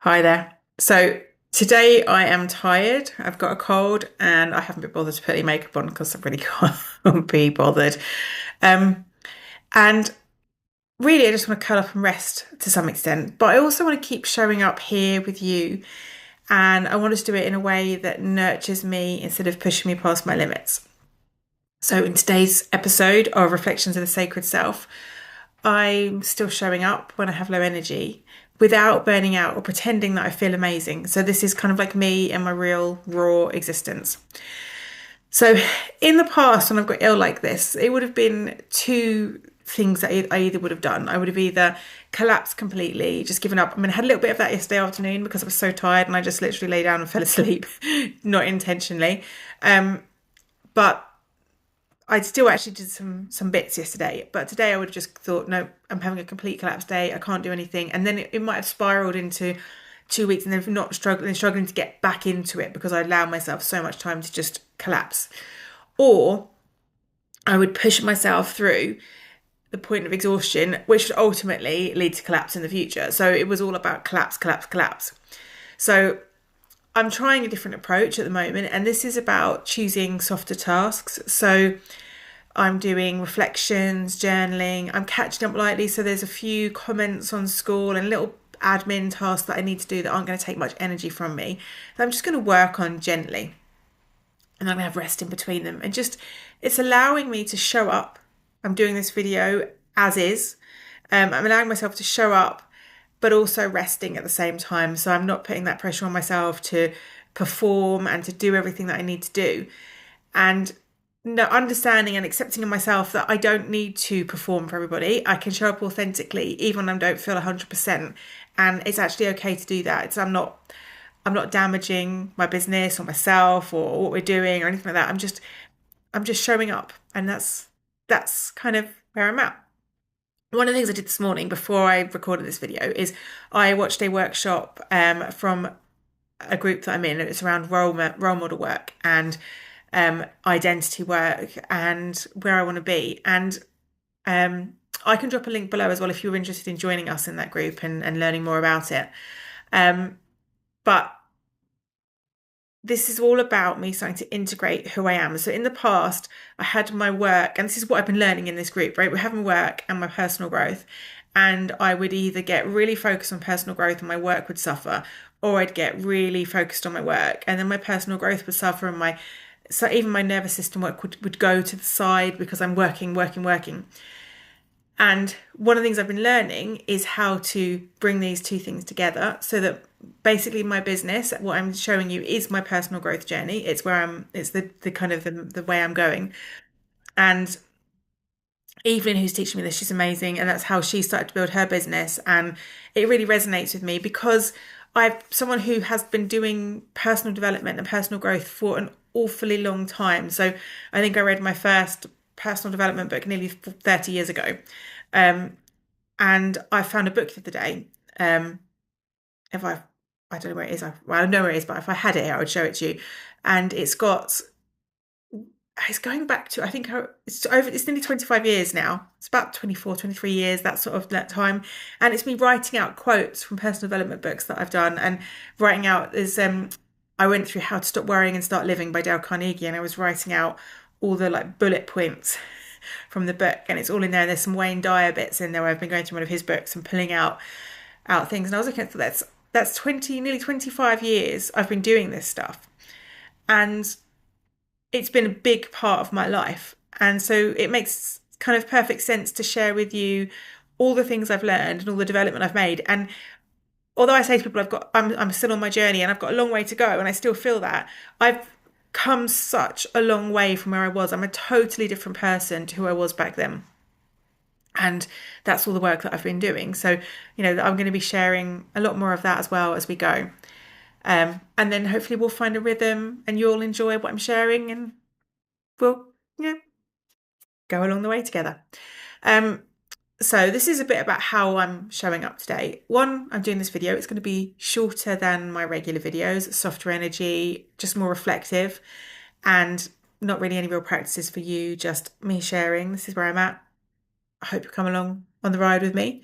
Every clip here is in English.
Hi there. So today I am tired. I've got a cold and I haven't been bothered to put any makeup on because I really can't be bothered. Um, and really, I just want to curl up and rest to some extent. But I also want to keep showing up here with you. And I want to do it in a way that nurtures me instead of pushing me past my limits. So in today's episode of Reflections of the Sacred Self, I'm still showing up when I have low energy without burning out or pretending that I feel amazing. So this is kind of like me and my real raw existence. So in the past, when I've got ill like this, it would have been two things that I either would have done. I would have either collapsed completely, just given up. I mean, I had a little bit of that yesterday afternoon because I was so tired and I just literally lay down and fell asleep, not intentionally. But I still actually did some bits yesterday, but today I would have just thought, no, I'm having a complete collapse day. I can't do anything, and then it might have spiraled into 2 weeks, and then not struggling to get back into it because I allowed myself so much time to just collapse, or I would push myself through the point of exhaustion, which would ultimately lead to collapse in the future. So it was all about collapse, collapse, collapse. So I'm trying a different approach at the moment, and this is about choosing softer tasks. So I'm doing reflections, journaling, I'm catching up lightly. So there's a few comments on school and little admin tasks that I need to do that aren't going to take much energy from me, that I'm just going to work on gently. And I'm going to have rest in between them. And just, it's allowing me to show up. I'm doing this video as is. I'm allowing myself to show up, but also resting at the same time. So I'm not putting that pressure on myself to perform and to do everything that I need to do. And no, understanding and accepting in myself that I don't need to perform for everybody. I can show up authentically, even when I don't feel 100%. And it's actually okay to do that. I'm not damaging my business or myself or what we're doing or anything like that. I'm just showing up. And that's kind of where I'm at. One of the things I did this morning before I recorded this video is I watched a workshop from a group that I'm in. It's around role model work and identity work and where I want to be. And I can drop a link below as well if you're interested in joining us in that group and learning more about it. But this is all about me starting to integrate who I am. So in the past, I had my work, and this is what I've been learning in this group, right? We're having work and my personal growth. And I would either get really focused on personal growth and my work would suffer, or I'd get really focused on my work and then my personal growth would suffer and so even my nervous system work would go to the side because I'm working, working, working. And one of the things I've been learning is how to bring these two things together so that basically my business, what I'm showing you is my personal growth journey. It's the kind of the way I'm going. And Evelyn, who's teaching me this, she's amazing. And that's how she started to build her business. And it really resonates with me because I'm someone who has been doing personal development and personal growth for an awfully long time. So I think I read my first personal development book nearly 30 years ago. And I found a book the other day. If I don't know where it is. I know where it is, but if I had it, I would show it to you. And it's going back to, I think it's nearly 25 years now. It's about 24, 23 years, that sort of that time. And it's me writing out quotes from personal development books that I've done and writing out I went through How to Stop Worrying and Start Living by Dale Carnegie, and I was writing out all the like bullet points from the book, and it's all in there. And there's some Wayne Dyer bits in there where I've been going through one of his books and pulling out things. And I was looking at that's 20, nearly 25 years I've been doing this stuff. And it's been a big part of my life. And so it makes kind of perfect sense to share with you all the things I've learned and all the development I've made. And although I say to people I'm still on my journey and I've got a long way to go and I still feel that, I've come such a long way from where I was. I'm a totally different person to who I was back then. And that's all the work that I've been doing. So, I'm going to be sharing a lot more of that as well as we go. And then hopefully we'll find a rhythm and you'll enjoy what I'm sharing and we'll, go along the way together. So this is a bit about how I'm showing up today. One, I'm doing this video. It's going to be shorter than my regular videos, softer energy, just more reflective, and not really any real practices for you, just me sharing. This is where I'm at. I hope you come along on the ride with me.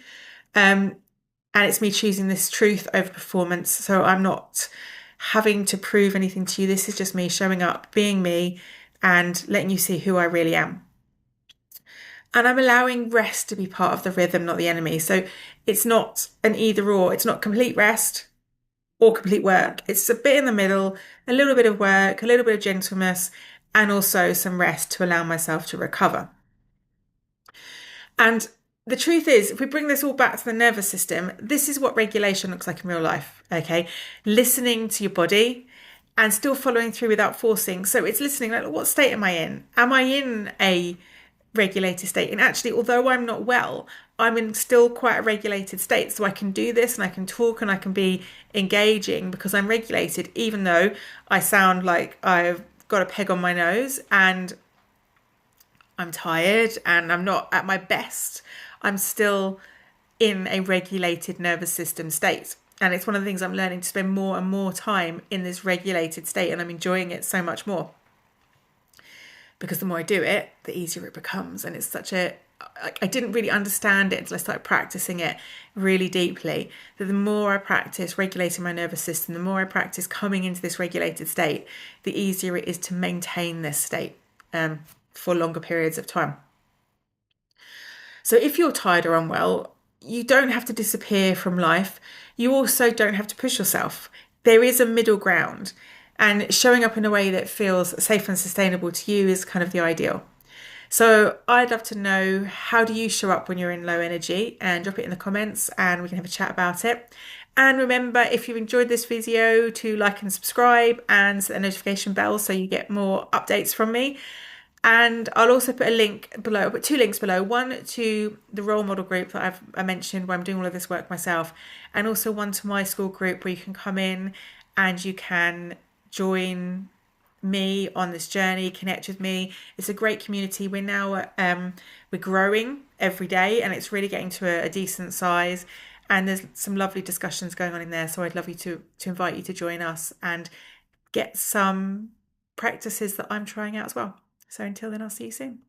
And it's me choosing this truth over performance. So I'm not having to prove anything to you. This is just me showing up, being me, and letting you see who I really am. And I'm allowing rest to be part of the rhythm, not the enemy. So it's not an either or. It's not complete rest or complete work. It's a bit in the middle, a little bit of work, a little bit of gentleness, and also some rest to allow myself to recover. And the truth is, if we bring this all back to the nervous system, this is what regulation looks like in real life. Okay. Listening to your body and still following through without forcing. So it's listening, like, what state am I in? Am I in a regulated state? And actually, although I'm not well, I'm in still quite a regulated state. So I can do this and I can talk and I can be engaging because I'm regulated, even though I sound like I've got a peg on my nose and I'm tired and I'm not at my best. I'm still in a regulated nervous system state. And it's one of the things I'm learning, to spend more and more time in this regulated state, and I'm enjoying it so much more. Because the more I do it, the easier it becomes. And it's such a, I didn't really understand it until I started practicing it really deeply. That the more I practice regulating my nervous system, the more I practice coming into this regulated state, the easier it is to maintain this state for longer periods of time. So if you're tired or unwell, you don't have to disappear from life. You also don't have to push yourself. There is a middle ground, and showing up in a way that feels safe and sustainable to you is kind of the ideal. So I'd love to know, how do you show up when you're in low energy? And drop it in the comments and we can have a chat about it. And remember, if you enjoyed this video, to like and subscribe and set the notification bell so you get more updates from me. And I'll also put a link below, I'll put two links below, one to the role model group that I mentioned where I'm doing all of this work myself, and also one to my school group where you can come in and you can join me on this journey, connect with me. It's a great community. We're now we're growing every day and it's really getting to a decent size, and there's some lovely discussions going on in there. So I'd love you to invite you to join us and get some practices that I'm trying out as well. So until then, I'll see you soon.